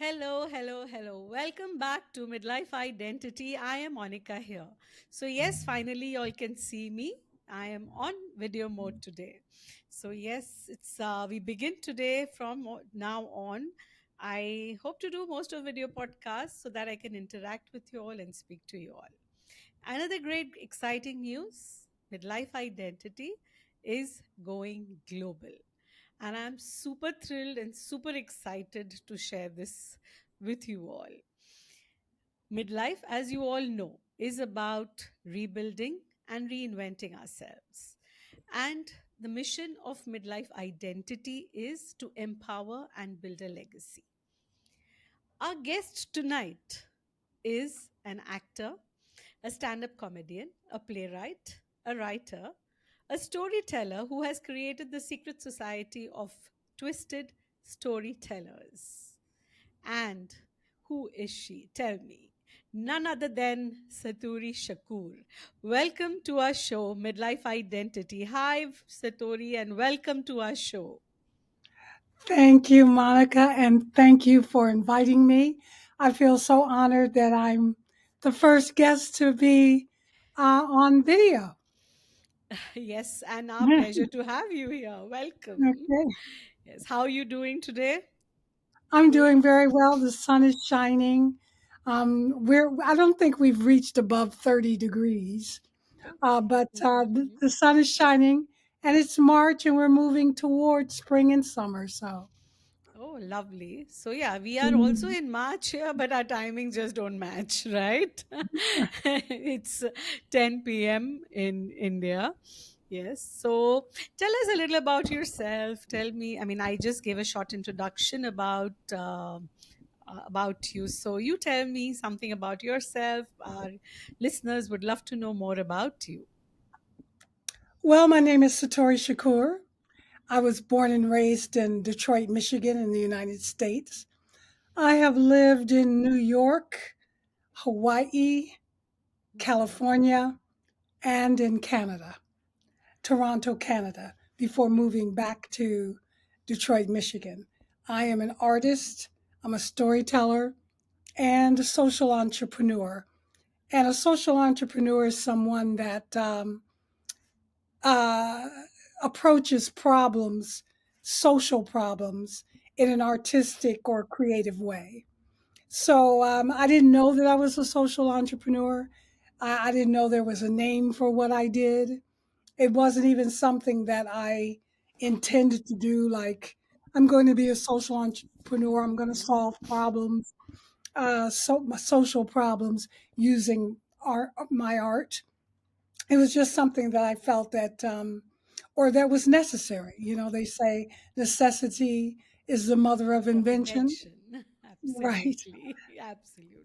Hello, hello, hello. Welcome back to Midlife Identity. I am Monica here. So, yes, finally, y'all can see me. I am on video mode today. So, yes, it's we begin today from now on. I hope to do most of video podcasts so that I can interact with you all and speak to you all. Another great, exciting news: Midlife Identity is going global. And I'm super thrilled and super excited to share this with you all. Midlife, as you all know, is about rebuilding and reinventing ourselves. And the mission of midlife identity is to empower and build a legacy. Our guest tonight is an actor, a stand up comedian, a playwright, a writer, a storyteller who has created the secret society of twisted storytellers. And who is she? Tell me. None other than Satori Shakoor. Welcome to our show, Midlife Identity. Hi, Satori, and welcome to our show. Thank you, Monica, and thank you for inviting me. I feel so honored that I'm the first guest to be on video. Yes, and our pleasure to have you here. Welcome. Okay. Yes, how are you doing today? I'm Good. doing very well. The sun is shining. I don't think we've reached above 30 degrees, Okay. but the sun is shining, and it's March, and we're moving towards spring and summer. So, Oh, lovely. So, yeah, we are also mm. in March here, but our timings just don't match, right? It's 10 p.m. in India. Yes. So, tell us a little about yourself. Tell me, I mean, I just gave a short introduction about you. So, you tell me something about yourself. Our listeners would love to know more about you. Well, my name is Satori Shakoor. I was born and raised in Detroit, Michigan, in the United States. I have lived in New York, Hawaii, Mhm. California, and in Canada, Toronto, Canada, before moving back to Detroit, Michigan. I am an artist, I'm a storyteller, and a social entrepreneur. And a social entrepreneur is someone that uh, approaches problems, social problems, in an artistic or creative way. So I didn't know that I was a social entrepreneur. I didn't know there was a name for what I did. It wasn't even something that I intended to do. Like, I'm going to be a social entrepreneur. I'm going to Mhm. solve problems, my social problems using my art. It was just something that I felt or that was necessary. You know, they say necessity is the mother of Of invention, invention. right? Absolutely.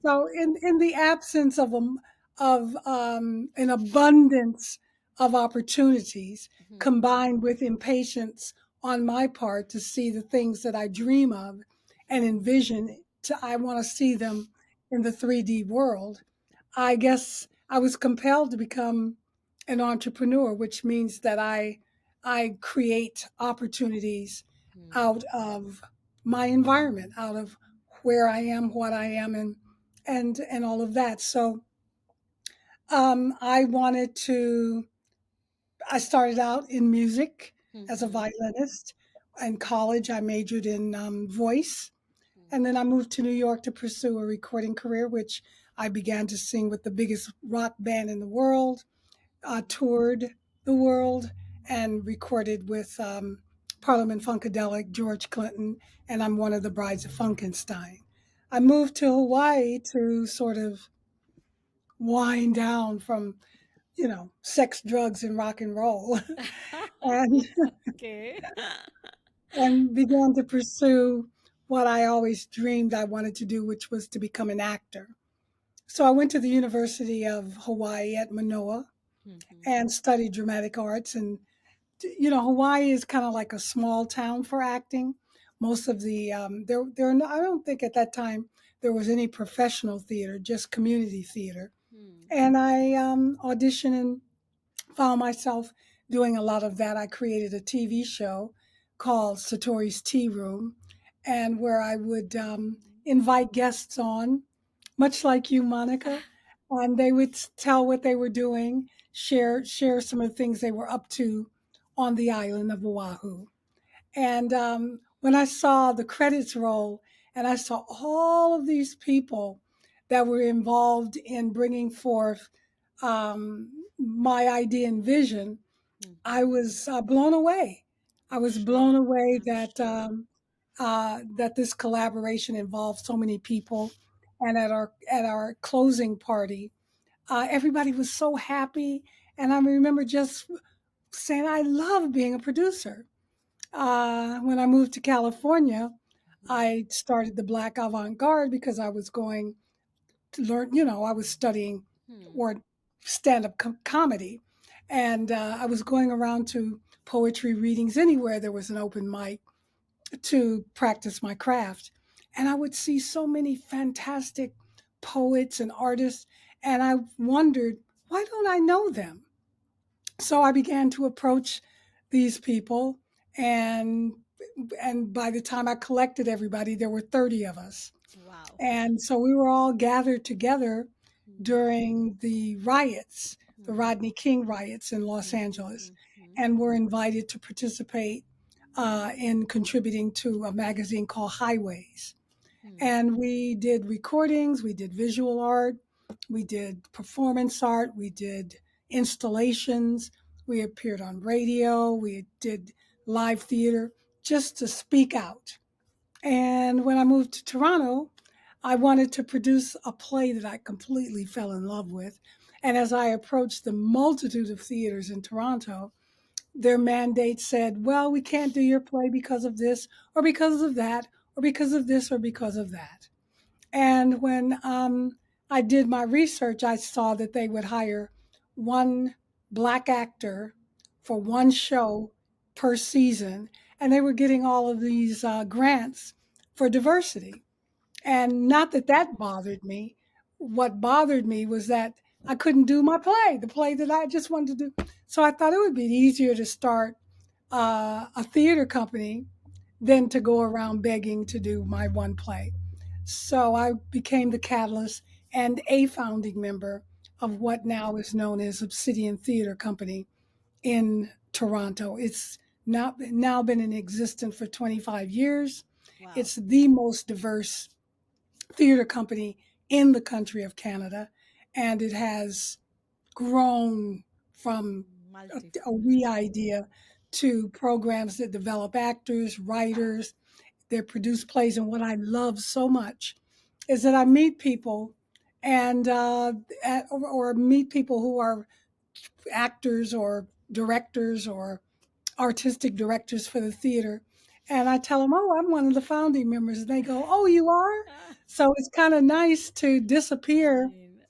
So, Absolutely. in the absence of an abundance of opportunities, Mhm. combined with impatience on my part to see the things that I dream of and envision, I want to see them in the 3D world. I guess I was compelled to become an entrepreneur, which means that I create opportunities Mhm. out of my environment, out of where I am, what I am, and all of that. So I wanted to. I started out in music as a Mhm. violinist. In college, I majored in voice, and Mhm. then I moved to New York to pursue a recording career, which I began to sing with the biggest rock band in the world, toured the world, and recorded with Parliament Funkadelic, George Clinton, and I'm one of the brides of Funkenstein. I moved to Hawaii to sort of wind down from, sex, drugs, and rock and roll, and Okay. and began to pursue what I always dreamed I wanted to do, which was to become an actor. So I went to the University of Hawaii at Manoa Mhm. and studied dramatic arts. And Hawaii is kind of like a small town for acting. Most of the there are no, I don't think at that time there was any professional theater, just community theater. Hmm. And I auditioned and found myself doing a lot of that. I created a TV show called Satori's Tea Room, and where I would invite guests on, much like you, Monica, and they would tell what they were doing, share some of the things they were up to on the island of Oahu. And when I saw the credits roll and I saw all of these people that were involved in bringing forth my idea and vision, I Mhm. was blown away. I I'm was blown sure. away I'm sure. that this collaboration involved so many people. And at our closing party, everybody was so happy. And I remember just saying, I love being a producer. When I moved to California, Mhm. I started the Black Avant Garde because I was going to learn, I was studying Hmm. or stand up comedy. And I was going around to poetry readings anywhere there was an open mic to practice my craft. And I would see so many fantastic poets and artists. And I wondered, why don't I know them? So I began to approach these people, and by the time I collected everybody, there were 30 of us. Wow. And so we were all gathered together Mhm. during the riots, the Mhm. Rodney King riots in Los Mhm. Angeles, Mhm. and were invited to participate in contributing to a magazine called Highways. Mhm. And we did recordings, we did visual art, we did performance art, we did installations, we appeared on radio, we did live theater just to speak out. And when I moved to Toronto, I wanted to produce a play that I completely fell in love with. And as I approached the multitude of theaters in Toronto, their mandate said, well, we can't do your play because of this, or because of that, or because of this, or because of that. And when I did my research, I saw that they would hire one black actor for one Mhm. show per season, and they were getting all of these grants for diversity. And not that that bothered me. What bothered me was that I couldn't do my play, the play that I just wanted to do. So I thought it would be easier to start a theater company than to go around begging to do my one play. So I became the catalyst and a founding member of what now is known as Obsidian Theater Company in Toronto. It's now been in existence for 25 years. Wow. It's the most diverse theater company in the country of Canada, and it has grown from a Multifold. wee idea to programs that develop actors, writers, they produce plays. And what I love so much is that I meet people and or meet people who are actors or directors or artistic directors for the theater. And I tell them, oh, I'm one of the founding members. And they go, oh, you are? So it's kind of nice to I disappear mean,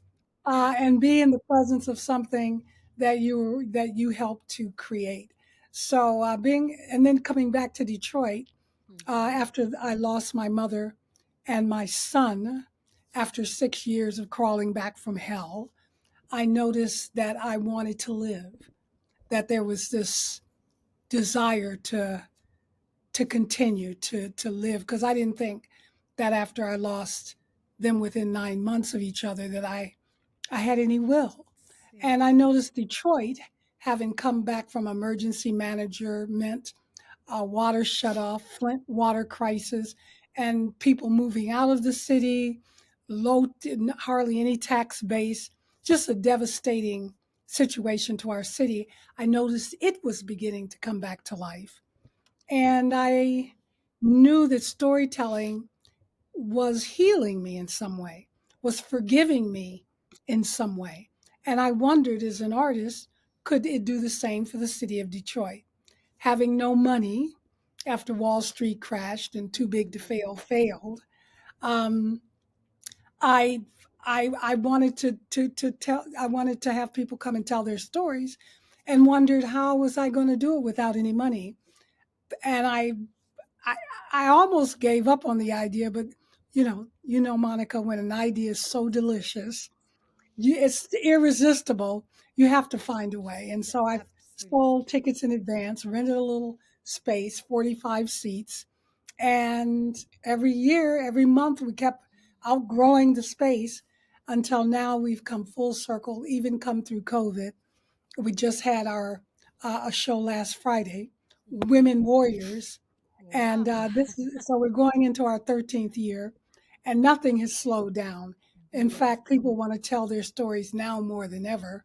and be in the presence of something that you helped to create. So being and then coming back to Detroit mhm. after I lost my mother and my son, after 6 years of crawling back from hell, I noticed that I wanted to live. That there was this desire to continue to live because I didn't think that after I lost them within 9 months of each other that I had any will. And I Yes. noticed Detroit, having come back from emergency management, water shut off, Flint water crisis, and people moving out of the city, low, hardly any tax base, just a devastating situation to our city. I noticed it was beginning to come back to life. And I knew that storytelling was healing me in some way, was forgiving me in some way. And I wondered as an artist, could it do the same for the city of Detroit? Having no money after Wall Street crashed and Too Big to Mhm. Fail failed, um, I I wanted to tell I wanted to have people come and tell their stories, and wondered how was I going to do it without any money. And I I almost gave up on the idea, but Monica, when an idea is so delicious, it's irresistible. You have to find a way. And so I sold Absolutely. tickets in advance, rented a little space, 45 seats, And every year, every month, we kept outgrowing the space until now we've come full circle, even come through COVID. We just had our a show last Friday, Mhm. Women Warriors, and Wow. this is so we're going into our 13th year, and nothing has slowed down. In fact, Beautiful. people want to tell their stories now more than ever,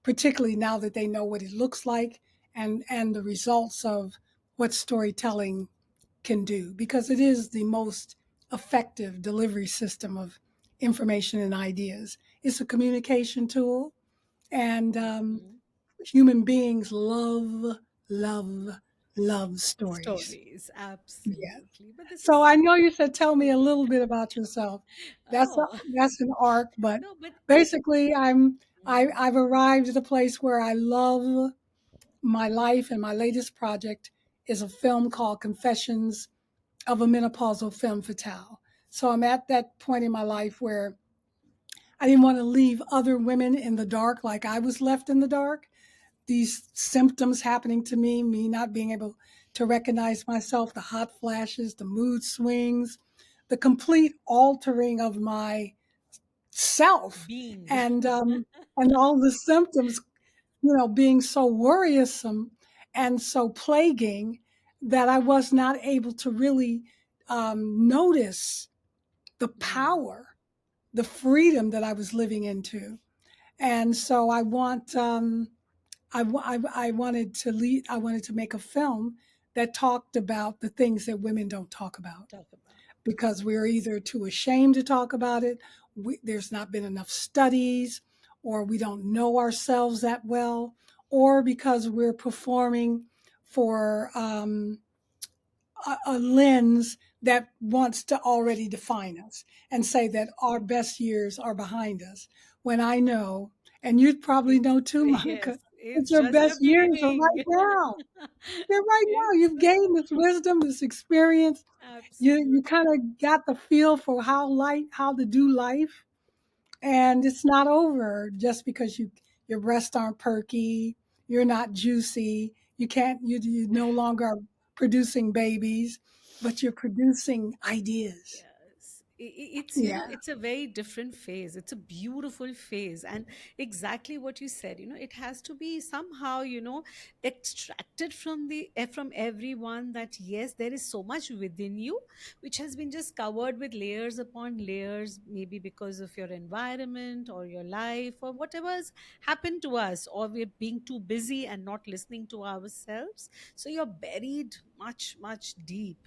particularly now that they know what it looks like and the results of what storytelling can do, because it is the most effective delivery system of information and ideas. It's a communication tool, and Mhm. human beings love, love stories. Stories, Yes. absolutely. But this So is I know you said tell me a true. little bit about yourself. That's a, Oh, that's an arc, but no, but basically Mhm. I've arrived at a place where I love my life, and my latest project is a film called Confessions of a Menopausal Femme Fatale. So I'm at that point in my life where I didn't want to leave other women in the dark like I was left in the dark. These symptoms happening to me not being able to recognize myself, the hot flashes, the mood swings, the complete altering of my self, being. and all the symptoms, being so worrisome and so plaguing that I was not able to really notice the Mm. power, the freedom that I was living into. And so I wanted to lead. I wanted to make a film that talked about the things that women don't talk about, Talk about. because we're either too ashamed to talk about it. There's not been enough studies, or we don't know ourselves that well, or because we're performing for a lens that wants to already define us and say that our best years are behind us. When I know, and you'd probably It's know too, yes, Monica, that it's your just the best years are right beginning. now. They're right now. It's You've gained this wisdom, this experience. You kind absolutely. of got the feel for how to do life, and it's not over just because your breasts aren't perky, you're not juicy, you no longer are producing babies, but you're producing ideas. Yes. It's, Yeah. it's a very different phase. It's a beautiful phase. And exactly what you said, it has to be somehow, extracted from from everyone, that yes, there is so much within you, which has been just covered with layers upon layers, maybe because of your environment or your life or whatever has happened to us, or we're being too busy and not listening to ourselves. So you're buried much, much deep,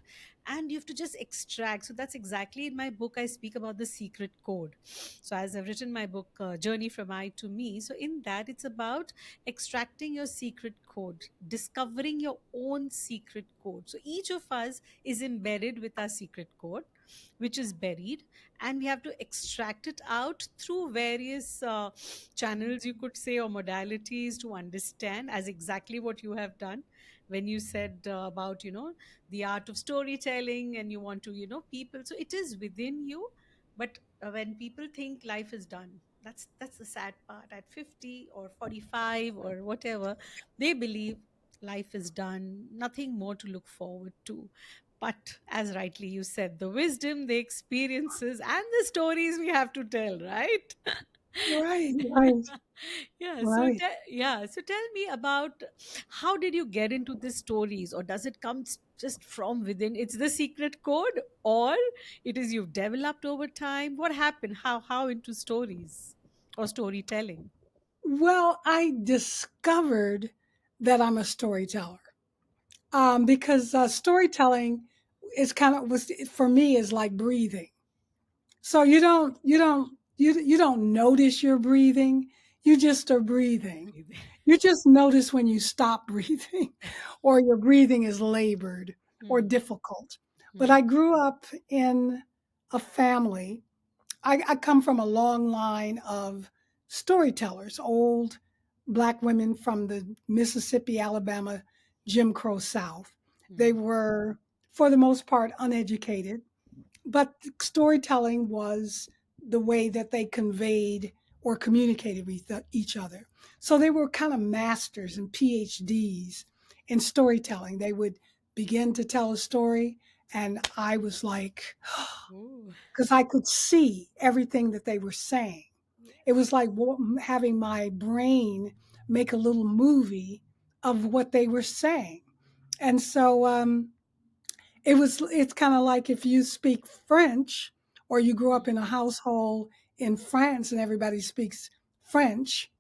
and you have to just extract. So that's exactly in my book I speak about the secret code. So as I've written my book, Journey from I to Me, so in that it's about extracting your secret code, discovering your own secret code. So each of us is embedded with our secret code, which is buried, and we have to extract it out through various channels, you could say, or modalities, to understand, as exactly what you have done when you said about the art of storytelling, and you want to people. So it is within you, but when people think life is done, that's the sad part. At 50 or 45 or whatever, they believe life is done, nothing more to look forward to. But as rightly you said, the wisdom, the experiences, and the stories we have to tell, right? Right, right, Yeah, so right. yeah, so tell me about, how did you get into these stories, or does it come just from within? It's the secret code, or it is you've developed over time? What happened? How into stories or storytelling? Well, I discovered that I'm a storyteller, because storytelling is kind of was for me is like breathing. So you don't notice you're breathing. You just are breathing. You just notice when you stop breathing, or your breathing is labored or Hmm, difficult. But hmm, I grew up in a family. I come from a long line of storytellers, old Black women from the Mississippi, Alabama, Jim Crow South. They hmm, were, for the most part, uneducated, but storytelling was the way that they conveyed or communicated with each other. So they were kind of masters and PhDs in storytelling. They would begin to tell a story, And I was like, Ooh. because I could see everything that they were saying. It Yes. was like having my brain make a little movie of what they were saying. And so it's kind of like if you speak French or you grew up in a Mhm. household in France and everybody speaks French,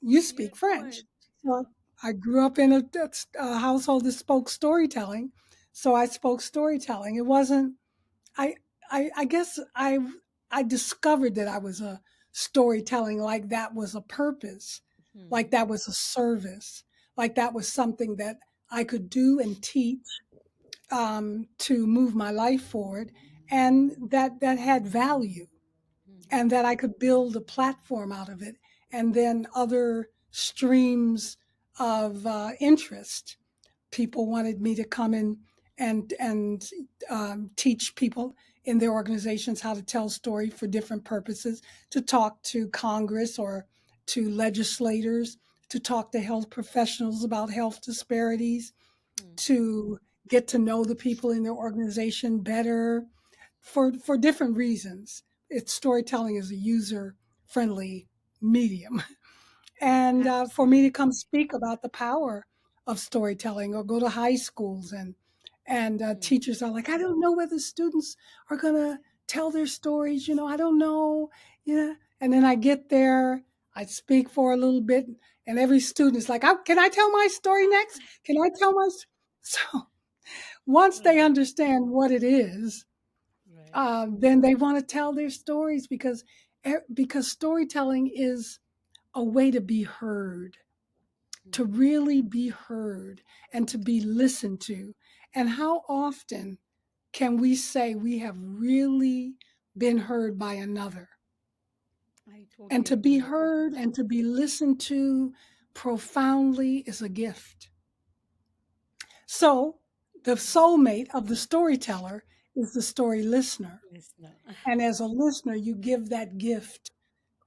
you You speak know French. it. Yeah. So I grew up in a household that spoke storytelling, so I spoke storytelling. It wasn't. I I guess I discovered that I was a storytelling, like that was a purpose, like Hmm. that was a service, like that was something that I could do and teach to move my life forward, and that had value, and Hmm. that I could build a platform out of it, and then other streams of interest. People wanted me to come in and teach people in their organizations how to tell story for different purposes, to talk to Congress or to legislators, to talk to health professionals about health disparities, Hmm. to get to know the people in their organization better for different reasons. It's storytelling is a user friendly medium. And for me to come Absolutely. speak about the power of storytelling, or go to high schools, and Hmm. teachers are like, I don't know whether students are gonna tell their stories. I don't know. And then I get there, I speak for a little bit, and every student is like, can I tell my story next? Can I tell my? So once they Right. understand what it is, Right. then they want to tell their stories, because storytelling is a way to be heard, to Hmm. really be heard, and to be listened to. And how often can we say we have really been heard by another? I And totally to be agree with you. heard and to be listened to profoundly is a gift. So, the soulmate of the storyteller is the story listener. Listener. And as a listener, you give that gift,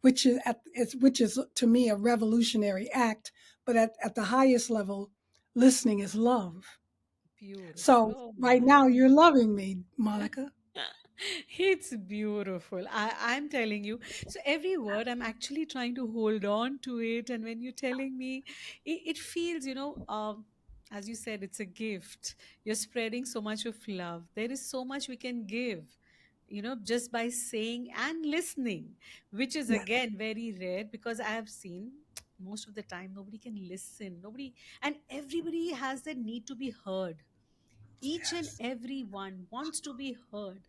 which is to me a revolutionary act. But at the highest level, listening is love. Beautiful. So Oh right my. now you're loving me, Monica. It's beautiful. I'm telling you. So every word I'm actually trying to hold on to it. And when you're telling me, it feels, as you said, it's a gift. You're spreading so much of love. There is so much we can give, just by saying and listening, which is Yes, again very rare because I have seen most of the time nobody can listen. Nobody, and everybody has that need to be heard. Each and yes, every one wants to be heard,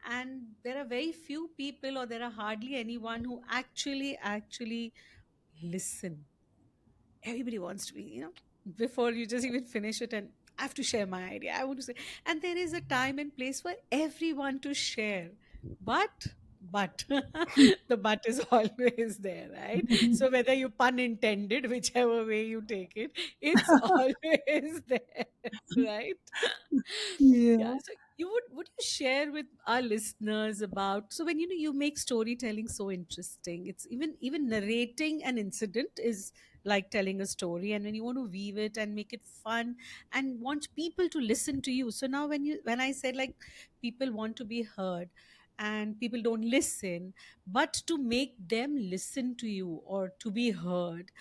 and there are very few people, or there are hardly anyone who actually listen. Everybody wants to be, before you just even finish it, and I have to share my idea, I want to say. And there is a time and place for everyone to share, but the but is always there, right? So whether you pun intended, whichever way you take it, it's always there, right? Yeah. yeah. So you would you share with our listeners about, so when you make storytelling so interesting, it's even narrating an incident is like telling a story, and when you want to weave it and make it fun and want people to listen to you. So now when I said, like, people want to be heard and people don't listen, but to make them listen to you or to be heard,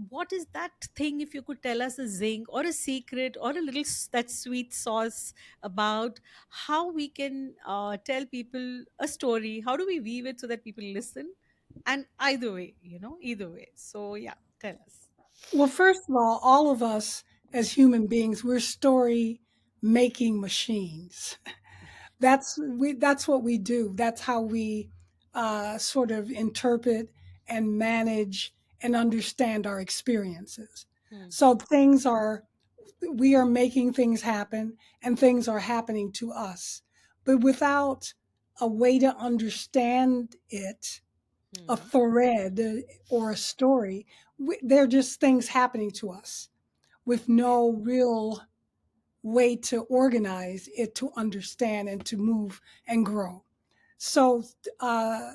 what is that thing, if you could tell us a zing or a secret or a little that sweet sauce about how we can tell people a story? How do we weave it so that people listen? And either way, either way. So yeah, tell us. Well, first of all of us as human beings, we're story making machines. That's what we do. That's how we sort of interpret and manage and understand our experiences. Hmm. So we are making things happen, and things are happening to us. But without a way to understand it, a Hmm. thread or a story, they're just things happening to us with Yeah. no real way to organize it, to understand and to move and grow. So, uh,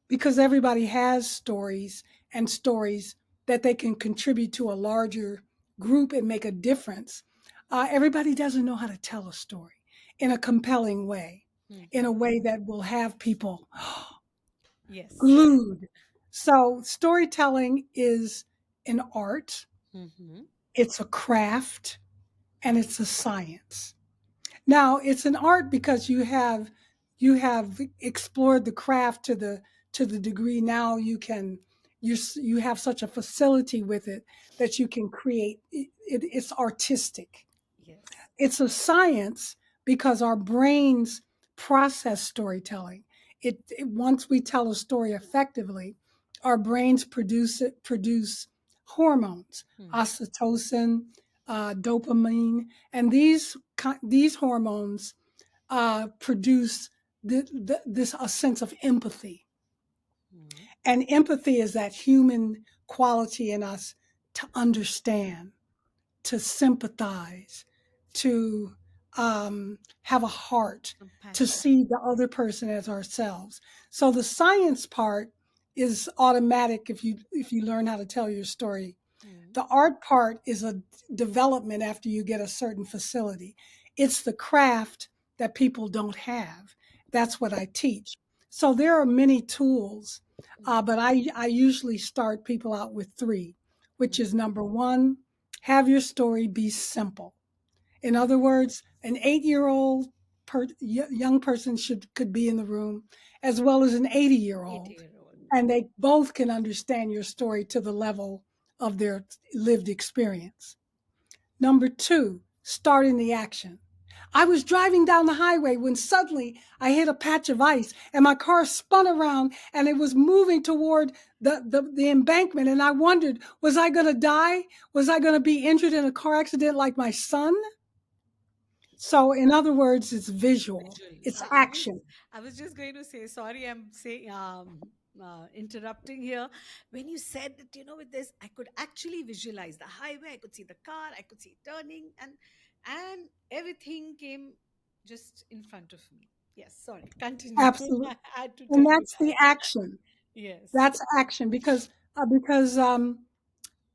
because everybody has stories, and stories that they can contribute to a larger group and make a difference, everybody doesn't know how to tell a story. in a compelling way, in a Mhm. way that will have people Yes. glued. So, storytelling is an art, Mhm. it's a craft, and it's a science. Now, it's an art because you have explored the craft to the degree now you have such a facility with it that you can create it's artistic. Yes. It's a science because our brains process storytelling. Once we tell a story effectively, our brains produce hormones, Mhm. oxytocin, dopamine, and these hormones produce this a sense of empathy. Mhm. And empathy is that human quality in us to understand, to sympathize, to have a heart, to Compassion. see the other person as ourselves. So the science part is automatic if you learn how to tell your story. Mhm. The art part is a development after you get a certain facility. It's the craft that people don't have. That's what I teach. So there are many tools, Mhm. but I usually start people out with three, which Mhm. is number one, have your story be simple. In other words, an 8-year-old young person could be in the room as well as an 80-year-old, 80-year-old. and they both can understand your story to the level of their lived experience. Number two, starting the action. I was driving down the highway when suddenly I hit a patch of ice and my car spun around and it was moving toward the embankment. And I wondered, was I going to die? Was I going to be injured in a car accident like my son? So, in other words, it's visual, Visual. it's I was action. I was just going to say, sorry, I'm saying interrupting here. When you said that, with this, I could actually visualize the highway, I could see the car, I could see it turning, and everything came just in front of me. Yes, sorry. Continue. Absolutely. I had to And tell you that's the that. action. Yes. That's action because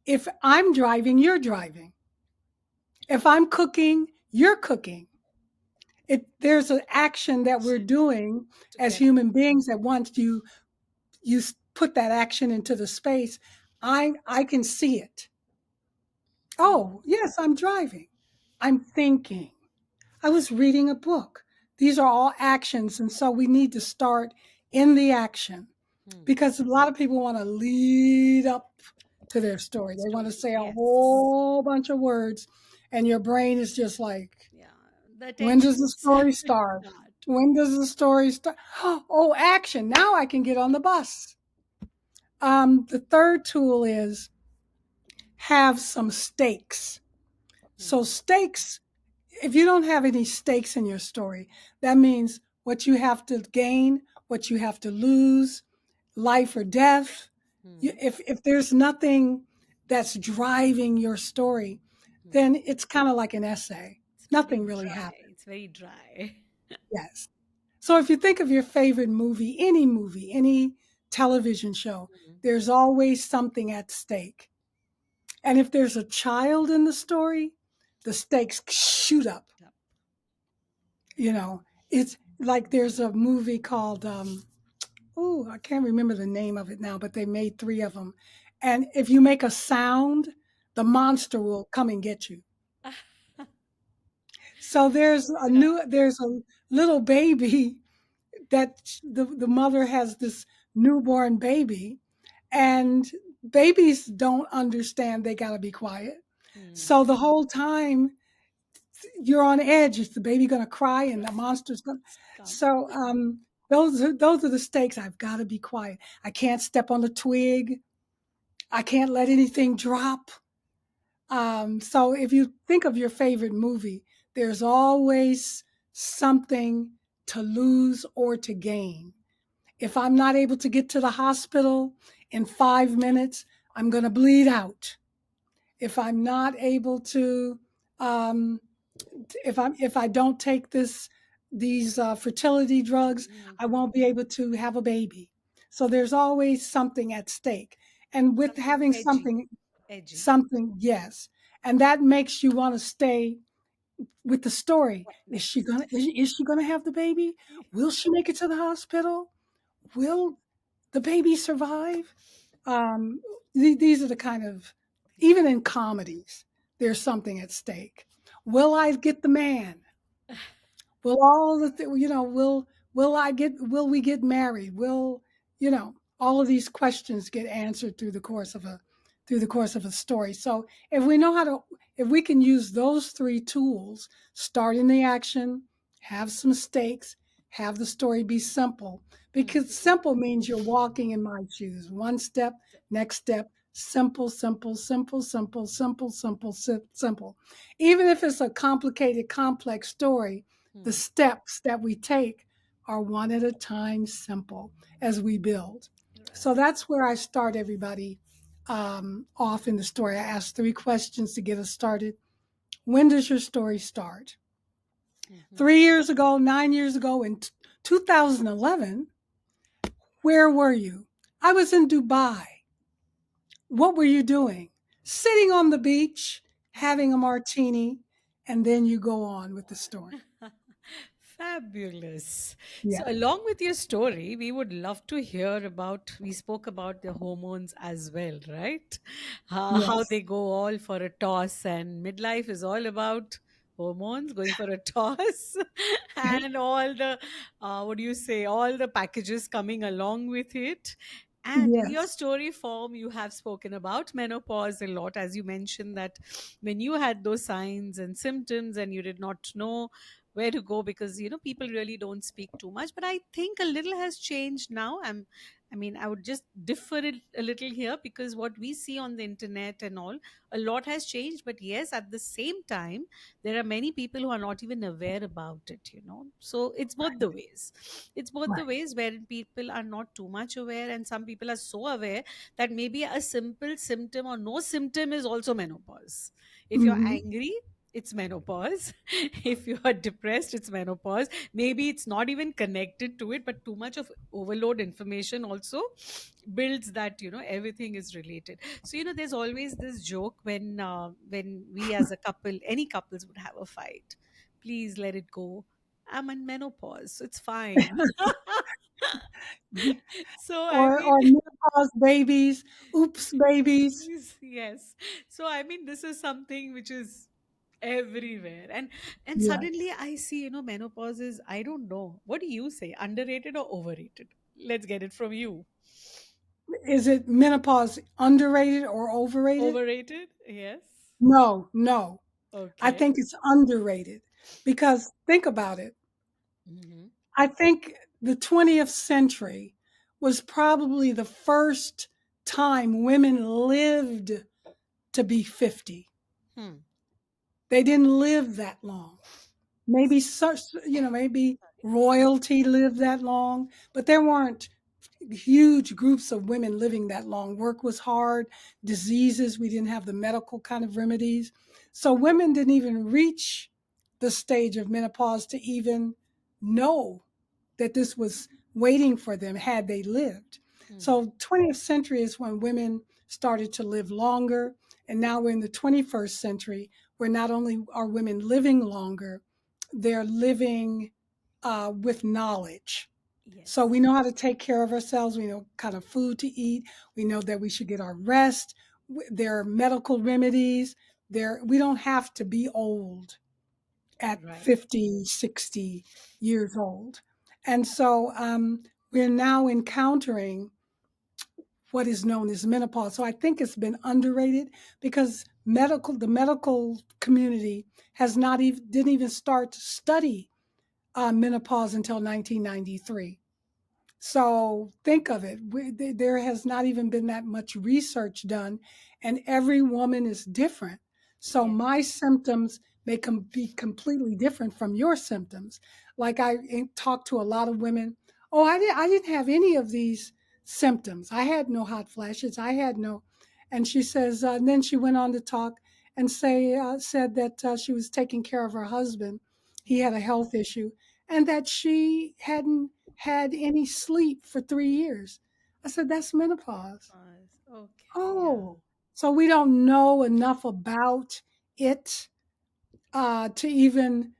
if I'm driving, you're driving. If I'm cooking, you're cooking. There's an action that we're Action doing as together. human beings that once you put that action into the space, I can see it. Mm. Oh, yes, I'm driving. I'm thinking. I was reading a book. These are all actions. And so we need to start in the action Mm. because a lot of people want to lead up to their To story. the They want to story. say a Yes. whole bunch of words, and your brain is just like, Yeah. The when does the attention story span is start? not. When does the story start? Oh, action. Now I can get on the bus. The third tool is have some stakes. So, Mm. stakes, if you don't have any stakes in your story, that means what you have to gain, what you have to lose, life or death. Mm. If there's nothing that's driving your story, Mm. then it's kind of like an essay. It's Nothing very really dry. happens. It's very dry. Yes. So if you think of your favorite movie, any television show, Mm. there's always something at stake. And if there's a child in the story, the stakes shoot up. Yep. You know, it's like there's a movie called oh, I can't remember the name of it now, but they made three of them. And if you make a sound, the monster will come and get you. So Yeah. there's a little baby that the mother has this newborn baby, and babies don't understand they got to be quiet. Mm. So the whole time you're on edge. Is the baby going to cry and the Right. monster's going to? It's come. So those are the stakes. I've got to be quiet. I can't step on a twig. I can't let anything drop. So if you think of your favorite movie, there's always something to lose or to gain. If I'm not able to get to the hospital in 5 minutes, I'm going to bleed out. If I'm not able to, um, if I don't take these fertility drugs, Mm. I won't be able to have a baby. So there's always something at stake, and with Something having edgy. something Edgy. something yes, and that makes you want to stay. with the story. What Is she next? gonna is she gonna have the baby? Will she make it to the hospital? Will the baby survive? Um, these are the kind of, even in comedies, there's something at stake. Will I get the man? Will all the will we get married? Will, all of these questions get answered through the course of a story. So if we can use those three tools, start in the action, have some stakes, have the story be simple, because Mhm. simple means you're walking in my shoes. One step, next step, simple, simple, simple, simple, simple, simple, simple. Even if it's a complicated, complex story, the Hmm. steps that we take are one at a time, simple as we build. So Right. that's where I start everybody off in the story. I ask three questions to get us started. When does your story start? Mhm. 3 years ago, 9 years ago, in 2011, where were you? I was in Dubai. What were you doing? Sitting on the beach, having a martini, and then you go on with the story. Fabulous. So, Yeah. along with your story, we would love to hear about. We spoke about the hormones as well, right? How Yes. they go all for a toss, and midlife is all about hormones going for a toss, and all the what do you say? All the packages coming along with it. And in your Yes. story form, you have spoken about menopause a lot, as you mentioned that when you had those signs and symptoms and you did not know where to go, because people really don't speak too much, but I think a little has changed now. I mean, I would just differ it a little here, because what we see on the internet and all, a lot has changed, but yes, at the same time, there are many people who are not even aware about it. So it's both the ways. It's both the Right. ways, wherein people are not too much aware, and some people are so aware that maybe a simple symptom or no symptom is also menopause. If you're Hmm. angry, it's menopause. If you are depressed, it's menopause. Maybe it's not even connected to it, but too much of overload information also builds that everything is related. So there's always this joke when we as a couple, any couples would have a fight. Please let it go. I'm in menopause, so it's fine. So I mean, Or menopause babies, oops babies. yes. So I mean, this is something which is everywhere, and Yes. suddenly I see menopause is, I don't know, what do you say, underrated or overrated? Let's get it from you. Is it menopause underrated or overrated? Overrated, yes. No, no. I Okay. think it's underrated because think about it. Hmm. I think the 20th century was probably the first time women lived to be 50. Hmm. They didn't live that long. Maybe maybe royalty lived that long, but there weren't huge groups of women living that long. Work was hard, diseases, we didn't have the medical kind of remedies. So women didn't even reach the stage of menopause to even know that this was waiting for them had they lived. Hmm. So 20th century is when women started to live longer, and now we're in the 21st century where not only are women living longer, they're living with knowledge. So we Yes. know how to take care of ourselves. We know what kind of food to eat. We know that we should get our rest. There are medical remedies. We don't have to be old at Right. 50, 60 years old. And so we're now encountering what is known as menopause. So I think it's been underrated because the medical community has not even didn't even start to study menopause until 1993. So think of it. There has not even been that much research done, and every woman is different. So Yes. my symptoms may be completely different from your symptoms. Like I talk to a lot of women. Oh, I didn't have any of these symptoms. I had no hot flashes. I had no. And she says, and then she went on to talk and said that she was taking care of her husband. He had Hmm. a health issue, and that she hadn't had any sleep for 3 years. I said, that's menopause. Menopause. Okay. Yeah. Oh, so we don't know enough about it. to even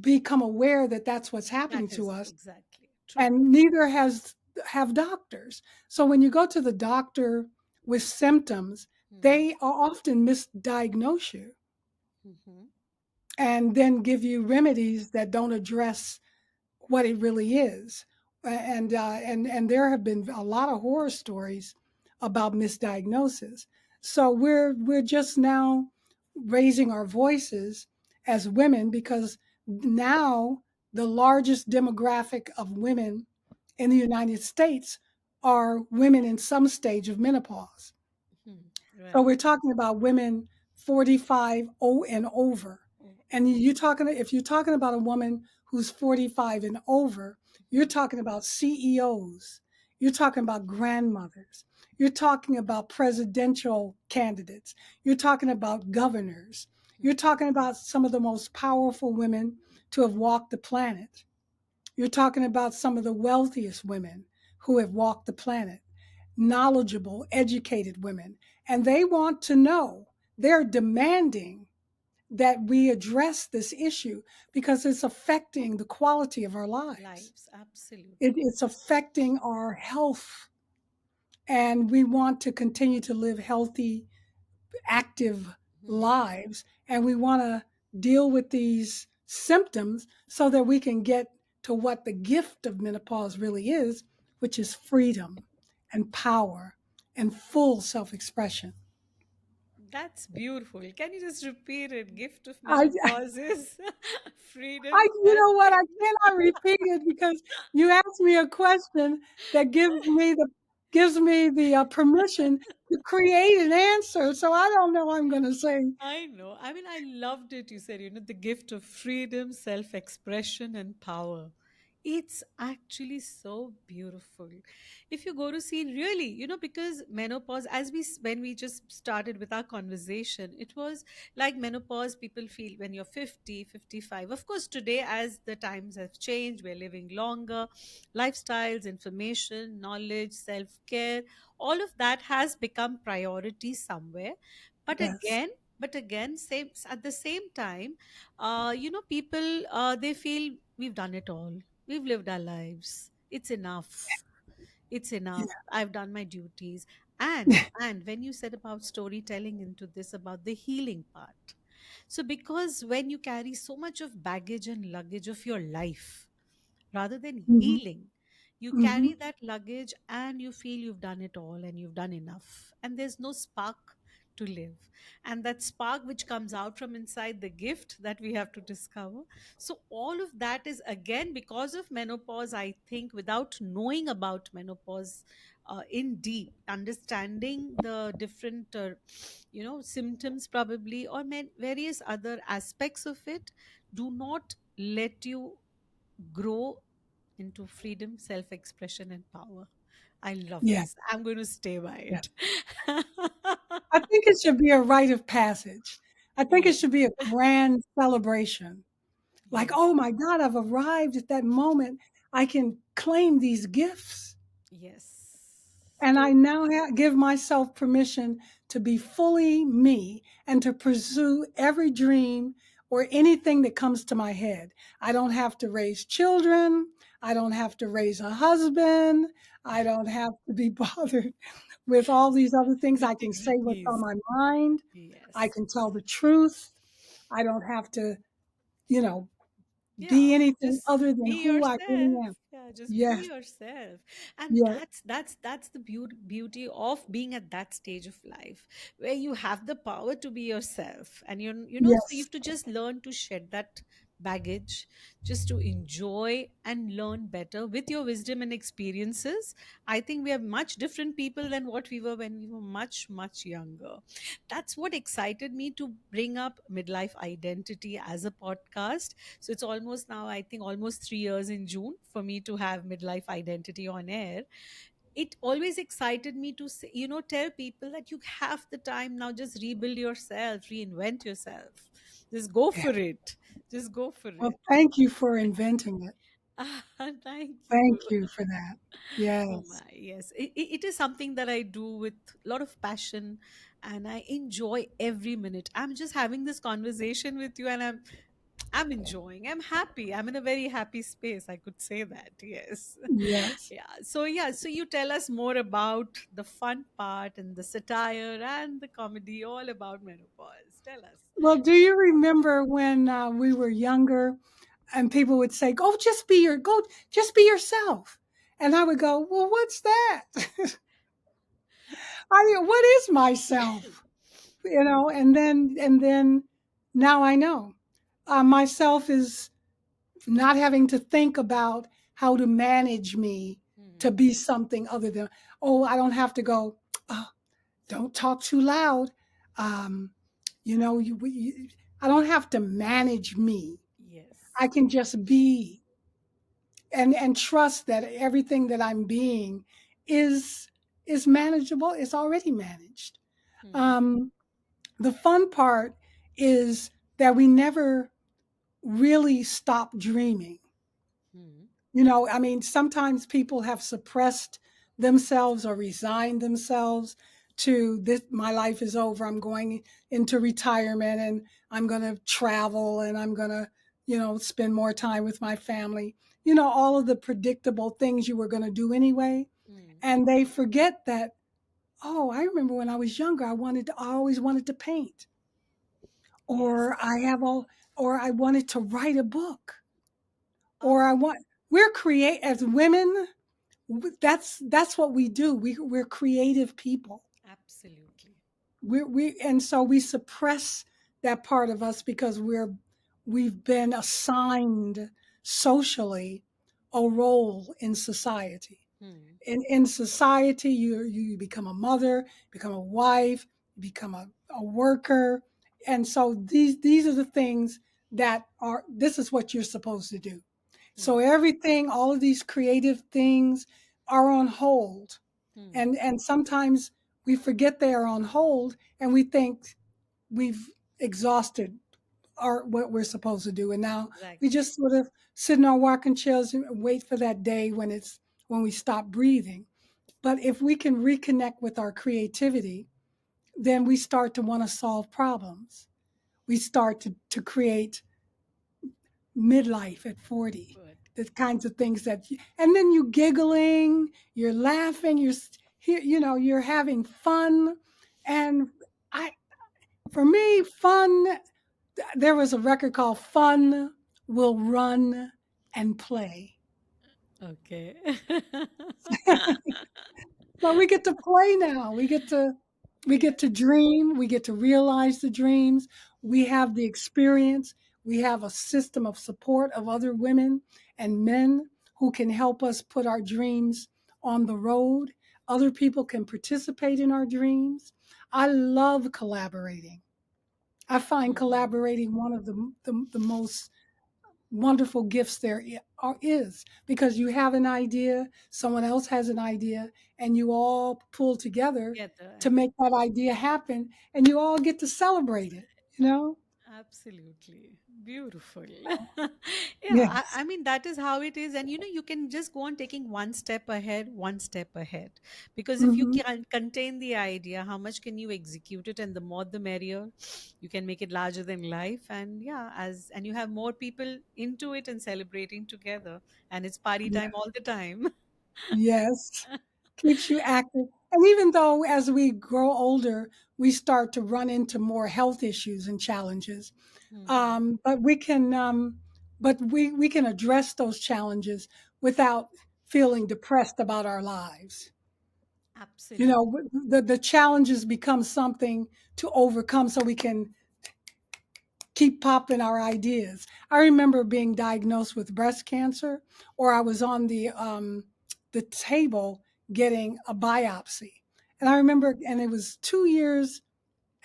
become aware that that's what's That happening to is us, exactly true. and neither has have doctors. So when you go to the doctor with symptoms, Hmm. they are often misdiagnose you Hmm. and then give you remedies that don't address what it really is. And there have been a lot of horror stories about misdiagnosis. So we're just now raising our voices as women, because now the largest demographic of women in the United States are women in some stage of menopause. Hmm. So Right. we're talking about women 45 and over. Oh. And you talking if you're talking about a woman who's 45 and over, you're Hmm. talking about CEOs. You're talking about grandmothers. You're talking about presidential candidates. You're talking about governors. You're Hmm. talking about some of the most powerful women to have walked the planet. You're talking about some of the wealthiest women who have walked the planet, knowledgeable, educated women. And they want to know, they're demanding that we address this issue because it's affecting the quality of our lives. Lives, absolutely. It's affecting our health. And we want to continue to live healthy, active Hmm. lives, and we want to deal with these symptoms so that we can get to what the gift of menopause really is, which is freedom and power and full self-expression. That's beautiful. Can you just repeat it? Gift of I, menopause is freedom, you self. know what? I cannot repeat it because you asked me a question that gives me the permission to create an answer. So I don't know. I'm going to say, I know. I mean, I loved it. You said, the gift of freedom, self expression, and power. It's actually so beautiful. If you go to see, really, because menopause, when we just started with our conversation, it was like menopause people feel when you're 50, 55. Of course, today, as the times have changed, we're living longer, lifestyles, information, knowledge, self care, all of that has become priority somewhere. But yes, again, same at the same time, people, they feel we've done it all, we've lived our lives, it's enough, it's yeah, enough, I've done my duties. And when you said about storytelling into this, about the healing part, so because when you carry so much of baggage and luggage of your life, rather than hmm, healing, you hmm, carry that luggage and you feel you've done it all and you've done enough and there's no spark to live, and that spark which comes out from inside, the gift that we have to discover. So all of that is again because of menopause, I think, without knowing about menopause in deep understanding the different symptoms probably, or various other aspects of it, do not let you grow into freedom, self expression, and power. I love yeah, this. I'm going to stay by yeah. it. I think it should be a rite of passage. I think it Yes, should be a grand celebration. Like, yes, oh my God, I've arrived at that moment. I can claim these gifts. yes. And I now give myself permission to be fully me and to pursue every dream or anything that comes to my head. I don't have to raise children. I don't have to raise a husband. I don't have to be bothered with all these other things. With I can say what's on degrees. my mind. I Yes. can tell the truth. I don't have to, you know, Yeah, be anything just other than be who I really yourself. am. Yeah, just be Yes, yourself. And yes, that's the beauty of being at that stage of life where you have the power to be yourself. And so you yes, have to just learn to shed that baggage, just to enjoy and learn better with your wisdom and experiences. I think we are much different people than what we were when we were much, much younger. That's what excited me to bring up midlife identity as a podcast. So it's almost now, I think, almost 3 years in June for me to have midlife identity on air. It always excited me to say, tell people that you have the time now, just rebuild yourself, reinvent yourself. Just go yeah. for it. Just go for Well, it. thank you for inventing it. Thank you. Thank you for that. Oh Yes. my, yes. It is something that I do with a lot of passion and I enjoy every minute. I'm just having this conversation with you and I'm enjoying. I'm happy. I'm in a very happy space. I could say that. Yes. Yes. Yeah. So yeah, so you tell us more about the fun part and the satire and the comedy all about menopause. Tell us. Well, do you remember when we were younger and people would say, go, just be yourself. And I would go, well, what's that? I mean, what is myself? And then now I know. Myself is not having to think about how to manage me to Hmm. be something other than, oh, I don't have to go, oh, don't talk too loud. Um, I don't have to manage me. Yes. I can just be and trust that everything that I'm being is is manageable. It's already managed. Hmm. Um, the fun part is that we never really stop dreaming. Hmm. I mean, sometimes people have suppressed themselves or resigned themselves to this. My life is over. I'm going into retirement and I'm going to travel and I'm going to, spend more time with my family. All of the predictable things you were going to do anyway. Hmm. And they forget that, oh, I remember when I was younger, I always wanted to paint Yes. or or I wanted to write a book or Oh, we're create as women. That's what we do. We're creative people. absolutely. And so we suppress that part of us because we've been assigned socially a role in society. Hmm. In society, you become a mother, become a wife, you become a worker, and so these are the things that are. This is what you're supposed to do. So Hmm. everything, all of these creative things are on hold. Hmm. And sometimes we forget they are on hold and we think we've exhausted our what we're supposed to do. And now we Exactly. just sort of sit in our rocking chairs and wait for that day when we stop breathing. But if we can reconnect with our creativity, then we start to want to solve problems. We start to create midlife at 40, Good. the kinds of things and then you giggling, you're laughing, you're having fun. And I, for me, fun, there was a record called Fun Will Run and Play. Okay. So we get to play now. We Yeah. get to dream. We get to realize the dreams. We have the experience. We have a system of support of other women and men who can help us put our dreams on the road. Other people can participate in our dreams. I love collaborating. I find Hmm. collaborating one of the most wonderful gifts is because you have an idea, someone else has an idea, and you all pull together Together to and make that idea happen, and you all get to celebrate it, you know? absolutely. Beautiful. Yeah, Yes. I mean, that is how it is. And you can just go on taking one step ahead, one step ahead. Because if you Hmm. can contain the idea, how much can you execute it? And the more the merrier. You can make it larger than life. And yeah, and you have more people into it and celebrating together. And it's party Yeah. time all the time. Yes. Keeps you active. And even though as we grow older, we start to run into more health issues and challenges, Hmm. but we can address those challenges without feeling depressed about our lives. Absolutely. The challenges become something to overcome so we can keep popping our ideas. I remember being diagnosed with breast cancer, or I was on the table getting a biopsy. And I remember, and it was 2 years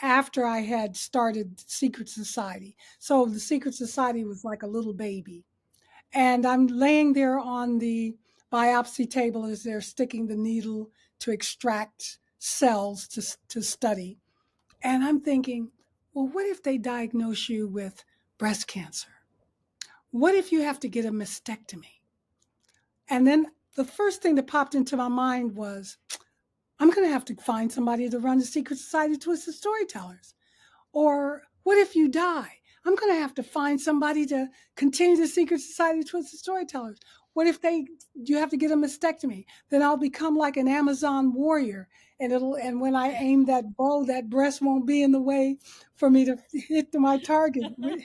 after I had started Secret Society. So the Secret Society was like a little baby. And I'm laying there on the biopsy table as they're sticking the needle to extract cells to study. And I'm thinking, well, what if they diagnose you with breast cancer? What if you have to get a mastectomy? And then the first thing that popped into my mind was, I'm going to have to find somebody to run the secret society twisted storytellers. Or what if you die? I'm going to have to find somebody to continue the secret society of twisted storytellers. What if you have to get a mastectomy? Then I'll become like an Amazon warrior, and when I aim that bow, that breast won't be in the way for me to hit my target. And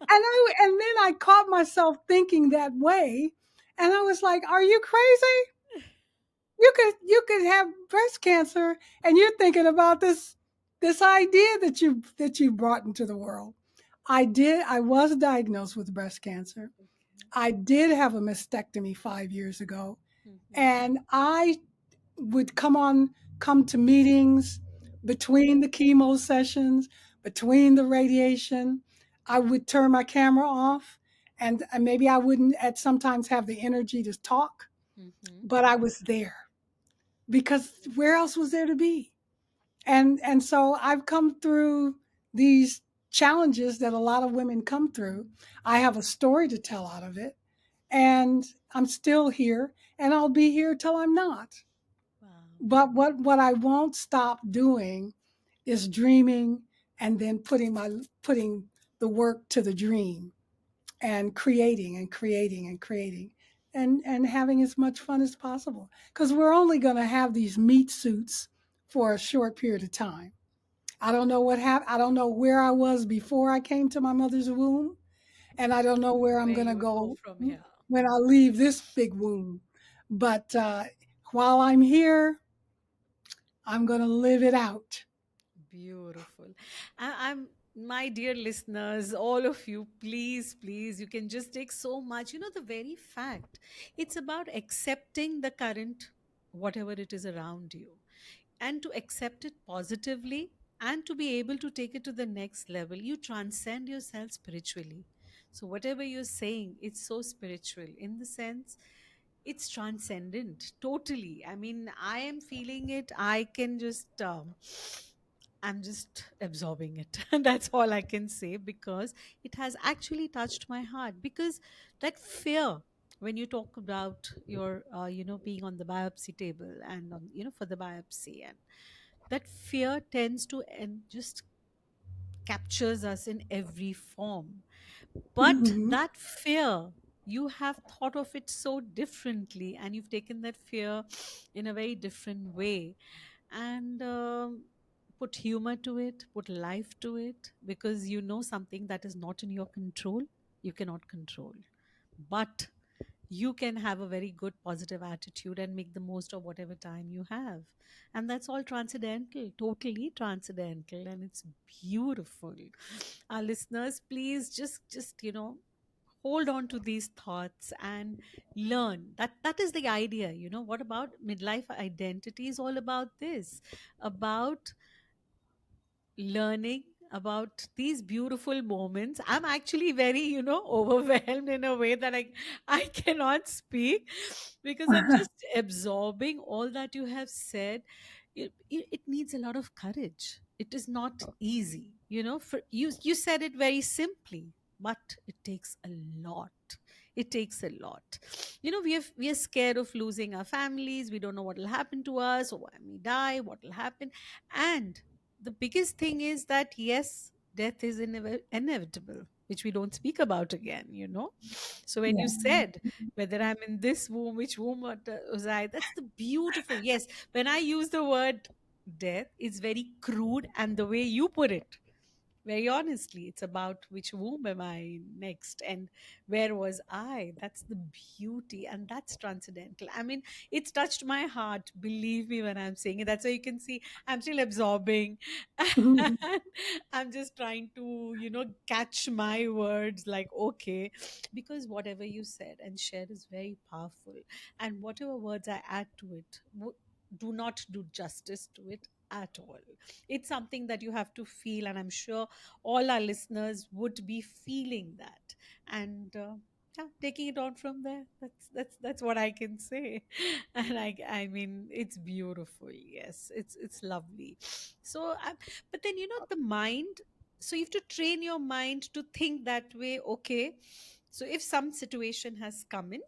then I caught myself thinking that way, and I was like, "Are you crazy? You could have breast cancer, and you're thinking about this idea that you brought into the world." I was diagnosed with breast cancer. Okay. I did have a mastectomy 5 years ago, Mhm. and I would come to meetings between the chemo sessions, between the radiation. I would turn my camera off, and maybe I wouldn't at sometimes have the energy to talk, Mhm. but I was there because where else was there to be? And so I've come through these challenges that a lot of women come through. I have a story to tell out of it, and I'm still here, and I'll be here till I'm not. Wow. But what I won't stop doing is dreaming, and then putting the work to the dream, and creating and creating and creating, and having as much fun as possible, because we're only going to have these meat suits for a short period of time. I don't know what happened. I don't know where I was before I came to my mother's womb, and I don't know where I'm Where going to you will go go from here. when I leave this big womb. But while I'm here, I'm going to live it out. Beautiful. I'm my dear listeners, all of you, please, please, you can just take so much. The very fact it's about accepting the current, whatever it is around you, and to accept it positively and to be able to take it to the next level. You transcend yourself spiritually. So, whatever you're saying, it's so spiritual in the sense it's transcendent totally. I mean, I am feeling it. I can just I'm just absorbing it. And that's all I can say, because it has actually touched my heart. Because that fear, when you talk about your being on the biopsy table and on for the biopsy, and that fear tends to and just captures us in every form. But Mhm. that fear, you have thought of it so differently, and you've taken that fear in a very different way, and put humor to it, put life to it, because you know something that is not in your control, you cannot control. But you can have a very good positive attitude and make the most of whatever time you have. And that's all transcendental, totally transcendental, and it's beautiful. Our listeners, please just hold on to these thoughts and learn. That is the idea. What about midlife identity is all about this, about learning about these beautiful moments. I'm actually very, overwhelmed in a way that I cannot speak, because I'm just absorbing all that you have said. It needs a lot of courage. It is not easy, for you said it very simply, but it takes a lot. It takes a lot. We are scared of losing our families. We don't know what will happen to us, or when we die, what will happen. And the biggest thing is that yes, death is inevitable, which we don't speak about again. So when you Yeah. said whether I'm in this womb, which womb was I, that's the beautiful. Yes, when I use the word death, it's very crude, and the way you put it, very honestly, it's about which womb am I next, and where was I. That's the beauty, and that's transcendental. I mean, it's touched my heart, believe me when I'm saying it. That's why you can see I'm still absorbing. I'm just trying to catch my words, like, okay, because whatever you said and shared is very powerful, and whatever words I add to it do not do justice to it at all. It's something that you have to feel, and I'm sure all our listeners would be feeling that. And yeah, taking it on from there, that's what I can say. And I mean, it's beautiful. Yes, it's lovely. So but then the mind, so you have to train your mind to think that way. Okay, so if some situation has come in,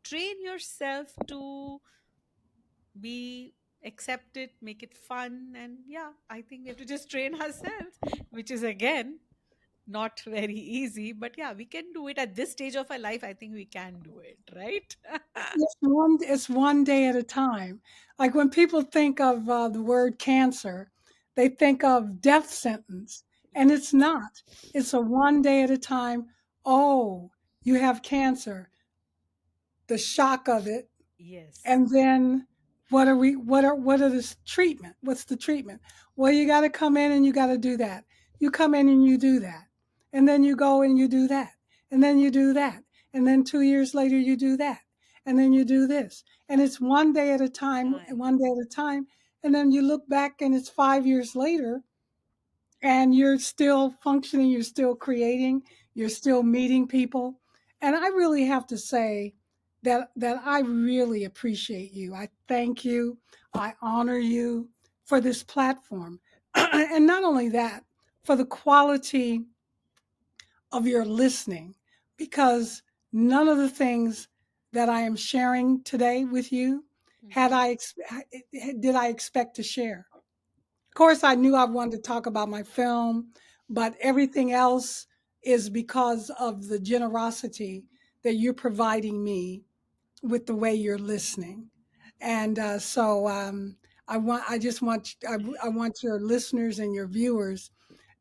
train yourself to be accept it, make it fun. And yeah, I think we have to just train ourselves, which is again not very easy, but yeah, we can do it at this stage of our life. I think we can do it, right? It's one day at a time. Like when people think of the word cancer, they think of death sentence, and Yes. it's not. It's a one day at a time. Oh, you have cancer. The shock of it. Yes. And then what are the treatment? What's the treatment? Well, you got to come in and you got to do that. You come in and you do that. And then you go and you do that. And then you do that. And then 2 years later you do that. And then you do this. And it's one day at a time, Time. one day at a time. And then you look back and it's 5 years later and you're still functioning, you're still creating, you're still meeting people. And I really have to say that I really appreciate you. I thank you. I honor you for this platform. And not only that, for the quality of your listening, because none of the things that I am sharing today with you had Mhm. I ex- did I expect to share. Of course, I knew I wanted to talk about my film, but everything else is because of the generosity that you're providing me with the way you're listening. And I just want, I want your listeners and your viewers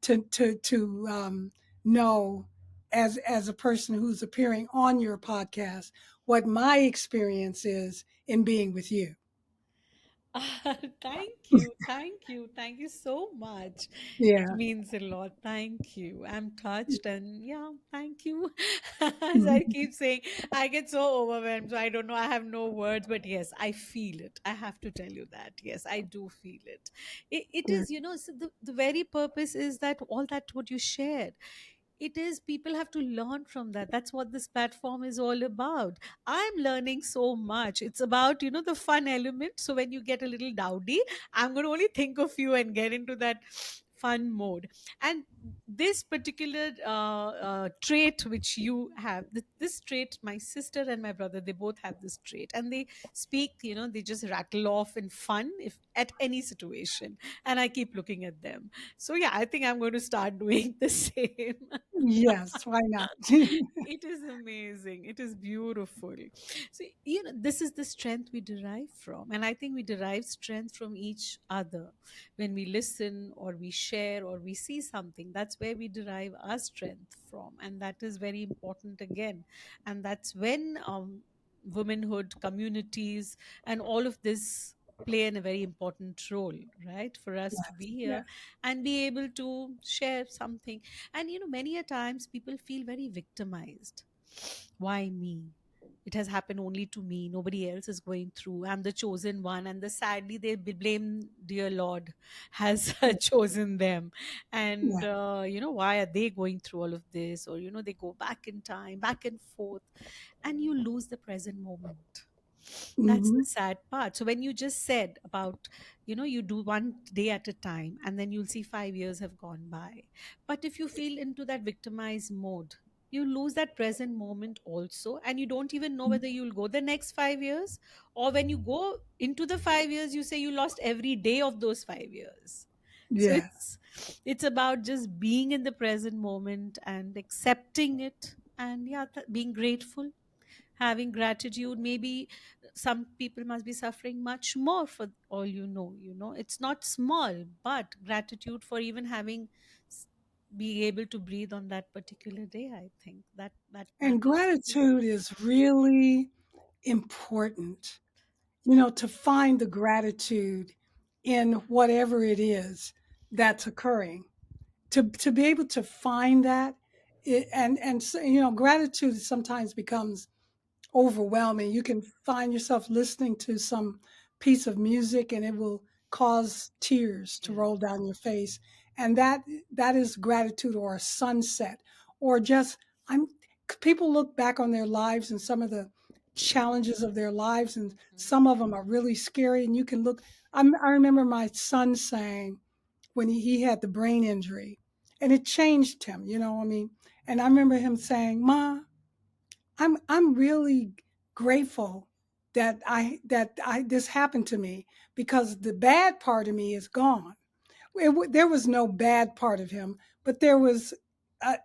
to know, as a person who's appearing on your podcast, what my experience is in being with you. Thank you. Thank you. Thank you so much. It Yeah. means a lot. Thank you. I'm touched, and yeah, thank you. As I Mhm. keep saying, I get so overwhelmed. So I don't know. I have no words, but yes, I feel it. I have to tell you that. Yes, I do feel it. It Yeah. is, so the very purpose is that all that what you shared, it is people have to learn from that. That's what this platform is all about. I'm learning so much. It's about, the fun element. So when you get a little dowdy, I'm going to only think of you and get into that fun mode. And this particular trait which you have, this trait, my sister and my brother, they both have this trait, and they speak, they just rattle off in fun if at any situation. And I keep looking at them. So yeah, I think I'm going to start doing the same. Yes, why not? It is amazing. It is beautiful. So, this is the strength we derive from. And I think we derive strength from each other. When we listen or we share or we see something, that's where we derive our strength from. And that is very important again. And that's when womanhood, communities, and all of this play in a very important role, right? For us to be Yeah. here and be able to share something. And many a times people feel very victimized. Why me? It has happened only to me. Nobody else is going through. I'm the chosen one. And sadly, they blame dear Lord has chosen them. And, Yeah. why are they going through all of this? Or, they go back in time, back and forth, and you lose the present moment. That's the Hmm. sad part. So when you just said about, you do one day at a time and then you'll see 5 years have gone by. But if you feel into that victimized mode, you lose that present moment also. And you don't even know whether you'll go the next 5 years, or when you go into the 5 years, you say you lost every day of those 5 years. So Yeah. it's about just being in the present moment and accepting it, and yeah, being grateful, having gratitude. Maybe some people must be suffering much more, for all it's not small, but gratitude for even having s- being able to breathe on that particular day. I think that And matters too. gratitude is really important, to find the gratitude in whatever it is that's occurring. To be able to find that, and so, gratitude sometimes becomes overwhelming. You can find yourself listening to some piece of music and it will cause tears to Yeah. roll down your face. And that is gratitude, or a sunset, or just I'm people look back on their lives and some of the challenges of their lives, and Mhm. some of them are really scary, and you can look. I remember my son saying when he had the brain injury, and it changed him, I mean. And I remember him saying, "Ma, I'm really grateful that I this happened to me, because the bad part of me is gone. There was no bad part of him, but there was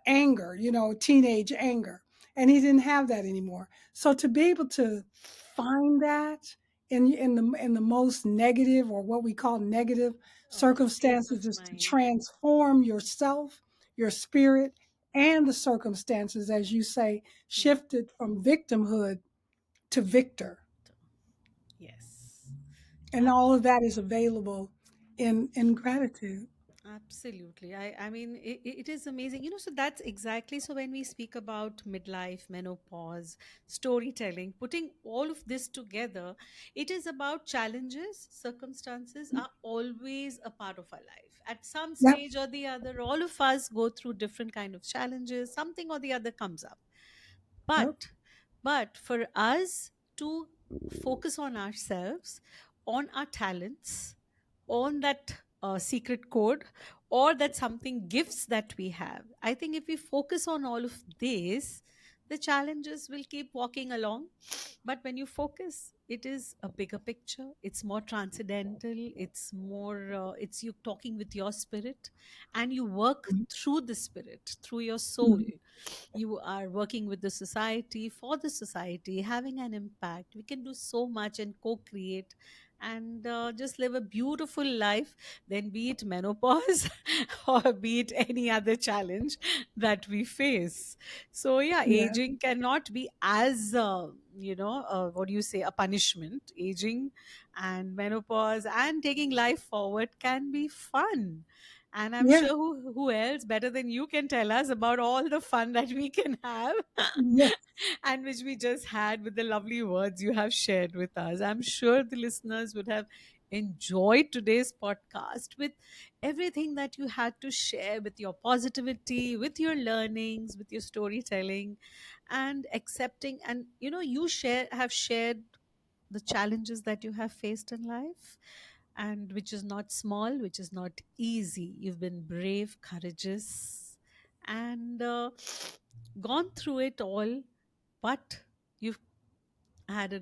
anger, teenage anger, and he didn't have that anymore. So to be able to find that in the most negative, or what we call negative Oh, state of circumstances, is to mind. transform yourself, your spirit, and the circumstances, as you say, Yeah. shifted from victimhood to victor. Yes. And all of that is available in gratitude. Absolutely. I mean, it is amazing. So that's exactly. So when we speak about midlife, menopause, storytelling, putting all of this together, it is about challenges. Circumstances are always a part of our life. At some Yep. stage or the other, all of us go through different kind of challenges. Something or the other comes up. Yep. But for us to focus on ourselves, on our talents, on that secret code, or that something gifts that we have, I think if we focus on all of this, the challenges will keep walking along. But when you focus, it is a bigger picture, it's more transcendental, it's more it's you talking with your spirit, and you work through the spirit, through your soul. Mhm. You are working with the society, for the society, having an impact. We can do so much and co-create, and just live a beautiful life, then be it menopause or be it any other challenge that we face. So yeah, Yeah. aging cannot be as what do you say, a punishment. Aging and menopause and taking life forward can be fun, and I'm Yeah. sure who else better than you can tell us about all the fun that we can have Yeah. and which we just had with the lovely words you have shared with us. I'm sure the listeners would have enjoyed today's podcast with everything that you had to share, with your positivity, with your learnings, with your storytelling, and accepting. And you have shared the challenges that you have faced in life, and which is not small, which is not easy. You've been brave, courageous, and gone through it all, but you've had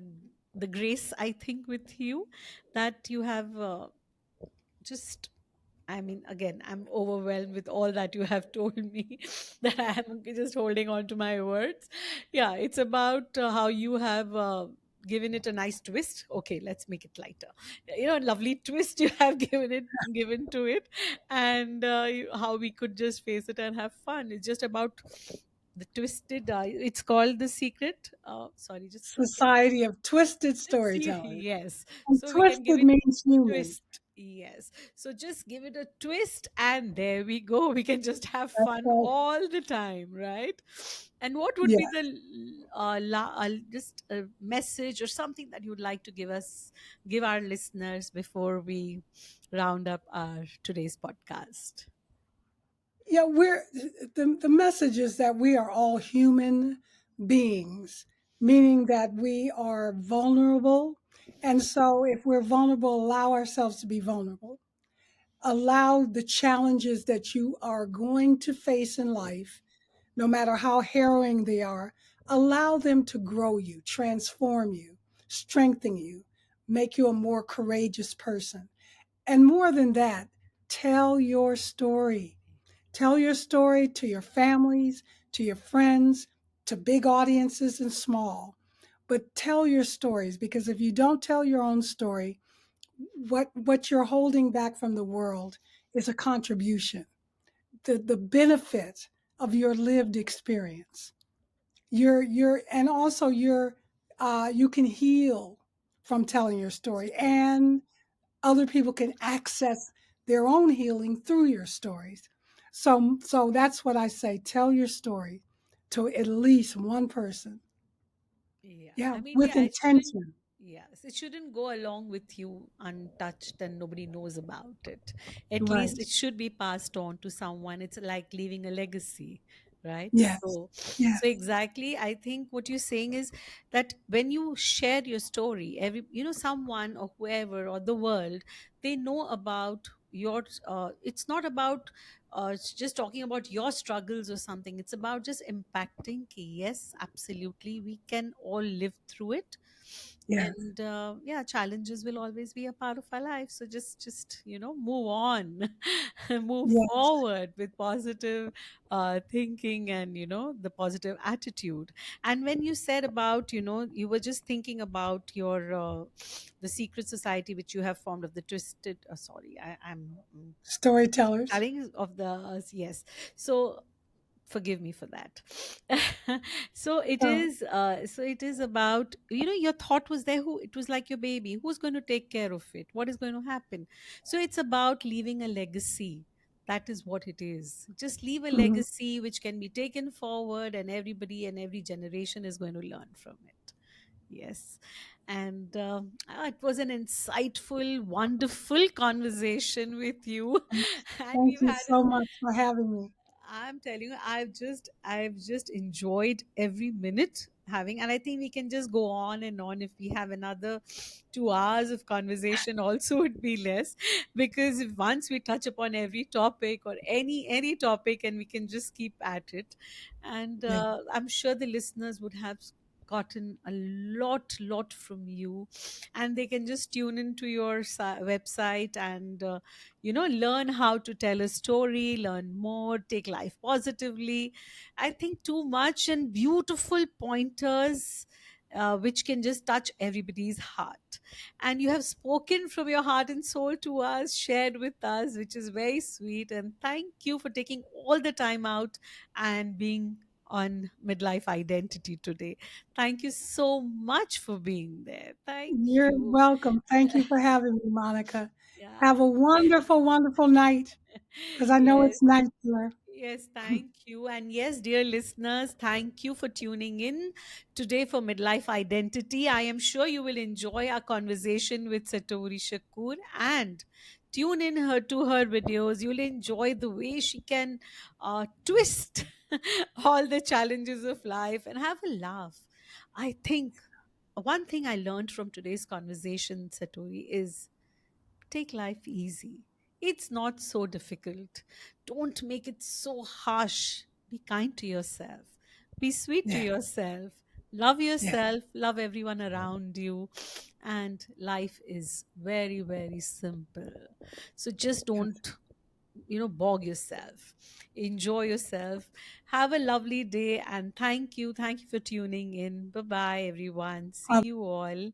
the grace, I think, with you, that you have just, I mean, again, I'm overwhelmed with all that you have told me that I am just holding on to my words. Yeah, it's about how you have given it a nice twist. Okay, let's make it lighter. Lovely twist you have given to it, and how we could just face it and have fun. It's just about the twisted. It's called The Secret. Sorry, just Society of twisted see, storytellers. yes. And So we can give twisted it means human. twist. Yes. So just give it a twist, and there we go. We can just have That's fun right. all the time, right? And what would Yeah. be the just a message or something that you would like to give our listeners before we round up our today's podcast? Yeah, the message is that we are all human beings, meaning that we are vulnerable. And so if we're vulnerable, allow ourselves to be vulnerable. Allow the challenges that you are going to face in life, no matter how harrowing they are, allow them to grow you, transform you, strengthen you, make you a more courageous person. And more than that, tell your story. Tell your story to your families, to your friends, to big audiences and small. But tell your stories, because if you don't tell your own story, what you're holding back from the world is a contribution, the benefit of your lived experience. And also you can heal from telling your story, and other people can access their own healing through your stories. So that's what I say. Tell your story to at least one person. Yeah, Yeah, I mean, with yeah, it shouldn't. intention. Yes, it shouldn't go along with you untouched and nobody knows about it. At least Right. it should be passed on to someone. It's like leaving a legacy, right? Yes. So Yes. exactly, I think what you're saying is that when you share your story, someone or whoever or the world, they know about your it's not about it's just talking about your struggles or something. It's about just impacting. Yes, absolutely, we can all live through it. Yes. And yeah, challenges will always be a part of our life, so just move on. Move Yes. forward with positive thinking, and the positive attitude. And when you said about, you were just thinking about your the secret society which you have formed of the twisted sorry, I'm Storytellers. telling of the yes. So forgive me for that. So it Oh, is about, your thought was there, who it was like your baby, who's going to take care of it, what is going to happen. So it's about leaving a legacy. That is what it is. Just leave a mhm. legacy which can be taken forward, and everybody and every generation is going to learn from it. Yes. And it was an insightful, wonderful conversation with you. And Thank we've you had, so much for having me. I'm telling you, I've just enjoyed every minute having, and I think we can just go on and on. If we have another 2 hours of conversation, also would be less, because if once we touch upon every topic, or any topic, and we can just keep at it. And Yeah. I'm sure the listeners would have gotten a lot from you, and they can just tune into your website, and learn how to tell a story, learn more, take life positively. I think too much and beautiful pointers, which can just touch everybody's heart. And you have spoken from your heart and soul to us, shared with us, which is very sweet. And thank you for taking all the time out and being on Midlife Identity today. Thank you so much for being there. Thank You're you. welcome. Thank you for having me, Monica. Yeah. Have a wonderful, wonderful night because I know Yes. it's night here. Yes, thank you. And yes, dear listeners, thank you for tuning in today for Midlife Identity. I am sure you will enjoy our conversation with Satori Shakoor, and tune in her to her videos. You'll enjoy the way she can twist all the challenges of life and have a laugh. I think one thing I learned from today's conversation, Satori, is take life easy. It's not so difficult. Don't make it so harsh. Be kind to yourself. Be sweet to Yeah. yourself. Love Yeah. yourself. Love everyone around you. And life is very, very simple. So just don't, bog yourself. Enjoy yourself. Have a lovely day. And thank you. Thank you for tuning in. Bye bye, everyone. See Yes. you all.